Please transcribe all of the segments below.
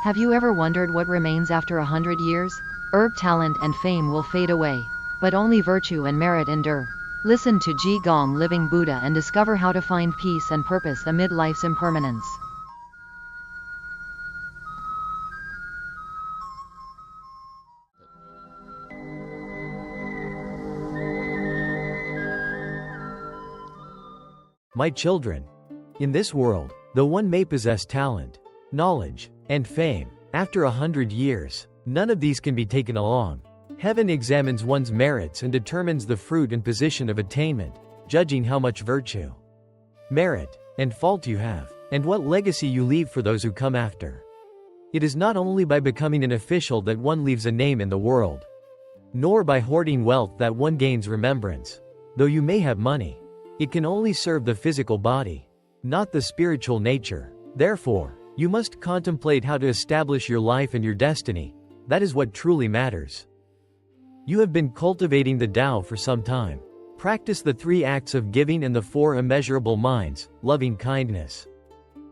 Have you ever wondered what remains after 100 years? Talent and fame will fade away. But only virtue and merit endure. Listen to Gong Living Buddha and discover how to find peace and purpose amid life's impermanence. My children, in this world, though one may possess talent, knowledge, and fame, after 100 years, none of these can be taken along. Heaven examines one's merits and determines the fruit and position of attainment, judging how much virtue, merit, and fault you have, and what legacy you leave for those who come after. It is not only by becoming an official that one leaves a name in the world, nor by hoarding wealth that one gains remembrance. Though you may have money, it can only serve the physical body, not the spiritual nature. Therefore, you must contemplate how to establish your life and your destiny. That is what truly matters. You have been cultivating the Tao for some time. Practice the 3 acts of giving and the 4 immeasurable minds: loving kindness,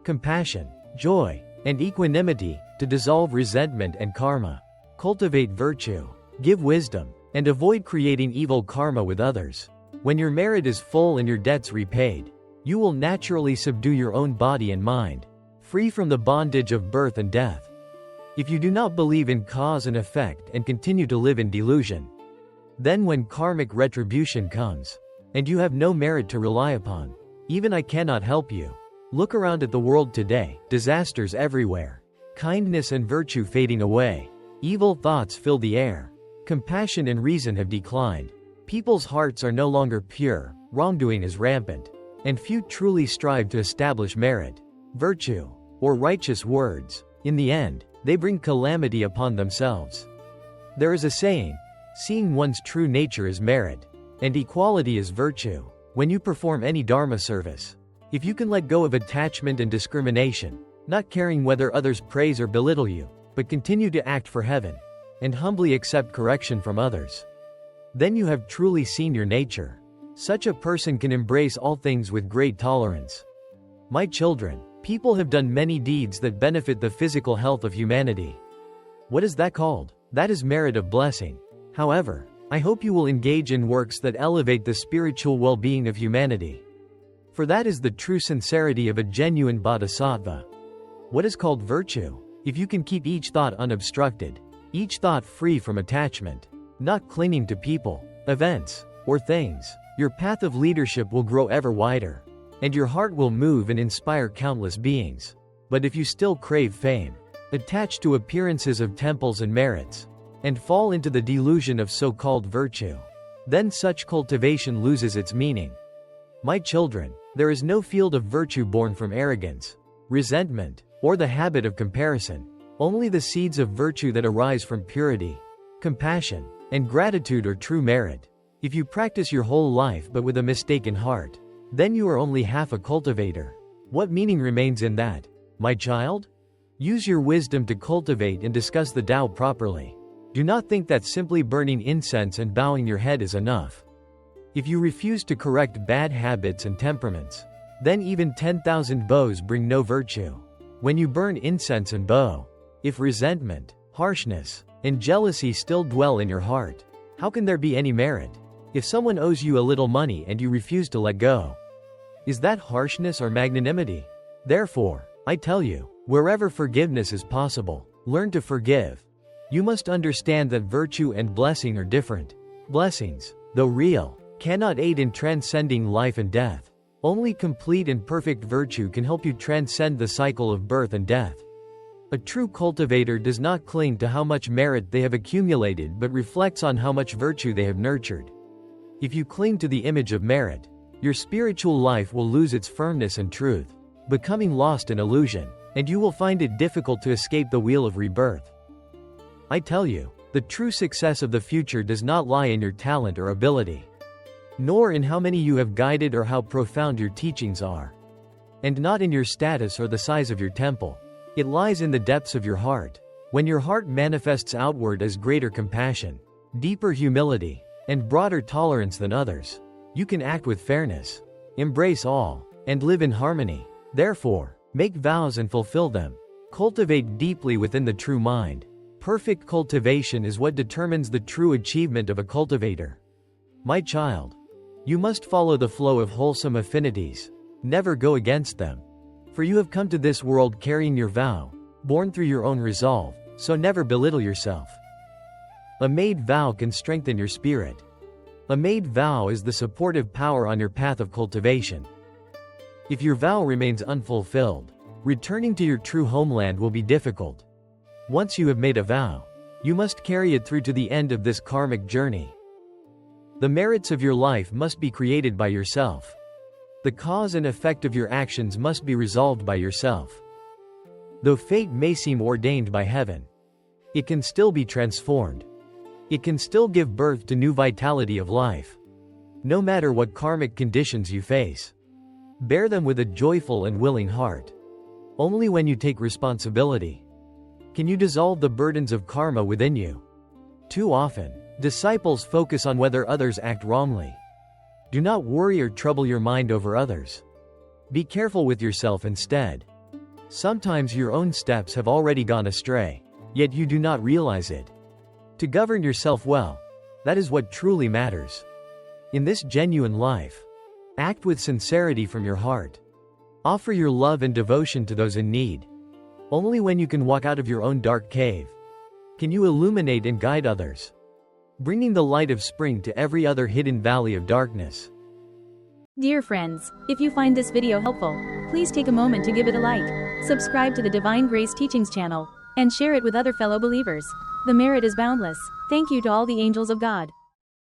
compassion, joy, and equanimity, to dissolve resentment and karma. Cultivate virtue, give wisdom, and avoid creating evil karma with others. When your merit is full and your debts repaid, you will naturally subdue your own body and mind, free from the bondage of birth and death. If you do not believe in cause and effect and continue to live in delusion, then when karmic retribution comes, and you have no merit to rely upon, even I cannot help you. Look around at the world today: disasters everywhere, kindness and virtue fading away, evil thoughts fill the air, compassion and reason have declined. People's hearts are no longer pure, wrongdoing is rampant, and few truly strive to establish merit, virtue, or righteous words. In the end, they bring calamity upon themselves. There is a saying, seeing one's true nature is merit, and equality is virtue. When you perform any dharma service, if you can let go of attachment and discrimination, not caring whether others praise or belittle you, but continue to act for heaven, and humbly accept correction from others, then you have truly seen your nature. Such a person can embrace all things with great tolerance. My children, people have done many deeds that benefit the physical health of humanity. What is that called? That is merit of blessing. However, I hope you will engage in works that elevate the spiritual well-being of humanity. For that is the true sincerity of a genuine bodhisattva. What is called virtue? If you can keep each thought unobstructed, each thought free from attachment, not clinging to people, events, or things, your path of leadership will grow ever wider, and your heart will move and inspire countless beings. But if you still crave fame, attach to appearances of temples and merits, and fall into the delusion of so-called virtue, then such cultivation loses its meaning. My children, there is no field of virtue born from arrogance, resentment, or the habit of comparison. Only the seeds of virtue that arise from purity, compassion, and gratitude are true merit. If you practice your whole life but with a mistaken heart, then you are only half a cultivator. What meaning remains in that, my child? Use your wisdom to cultivate and discuss the Tao properly. Do not think that simply burning incense and bowing your head is enough. If you refuse to correct bad habits and temperaments, then even 10,000 bows bring no virtue. When you burn incense and bow, if resentment, harshness, and jealousy still dwell in your heart, how can there be any merit? If someone owes you a little money and you refuse to let go, is that harshness or magnanimity? Therefore, I tell you, wherever forgiveness is possible, learn to forgive. You must understand that virtue and blessing are different. Blessings, though real, cannot aid in transcending life and death. Only complete and perfect virtue can help you transcend the cycle of birth and death. A true cultivator does not cling to how much merit they have accumulated but reflects on how much virtue they have nurtured. If you cling to the image of merit, your spiritual life will lose its firmness and truth, becoming lost in illusion, and you will find it difficult to escape the wheel of rebirth. I tell you, the true success of the future does not lie in your talent or ability, nor in how many you have guided or how profound your teachings are, and not in your status or the size of your temple. It lies in the depths of your heart. When your heart manifests outward as greater compassion, deeper humility, and broader tolerance than others, you can act with fairness, embrace all, and live in harmony. Therefore, make vows and fulfill them. Cultivate deeply within the true mind. Perfect cultivation is what determines the true achievement of a cultivator. My child, you must follow the flow of wholesome affinities. Never go against them. For you have come to this world carrying your vow, born through your own resolve, so never belittle yourself. A made vow can strengthen your spirit. A made vow is the supportive power on your path of cultivation. If your vow remains unfulfilled, returning to your true homeland will be difficult. Once you have made a vow, you must carry it through to the end of this karmic journey. The merits of your life must be created by yourself. The cause and effect of your actions must be resolved by yourself. Though fate may seem ordained by heaven, it can still be transformed. It can still give birth to new vitality of life. No matter what karmic conditions you face, bear them with a joyful and willing heart. Only when you take responsibility can you dissolve the burdens of karma within you. Too often, disciples focus on whether others act wrongly. Do not worry or trouble your mind over others. Be careful with yourself instead. Sometimes your own steps have already gone astray, yet you do not realize it. To govern yourself well, that is what truly matters. In this genuine life, act with sincerity from your heart. Offer your love and devotion to those in need. Only when you can walk out of your own dark cave can you illuminate and guide others, bringing the light of spring to every other hidden valley of darkness. Dear friends, if you find this video helpful, please take a moment to give it a like, subscribe to the Divine Grace Teachings channel, and share it with other fellow believers. The merit is boundless. Thank you to all the angels of God.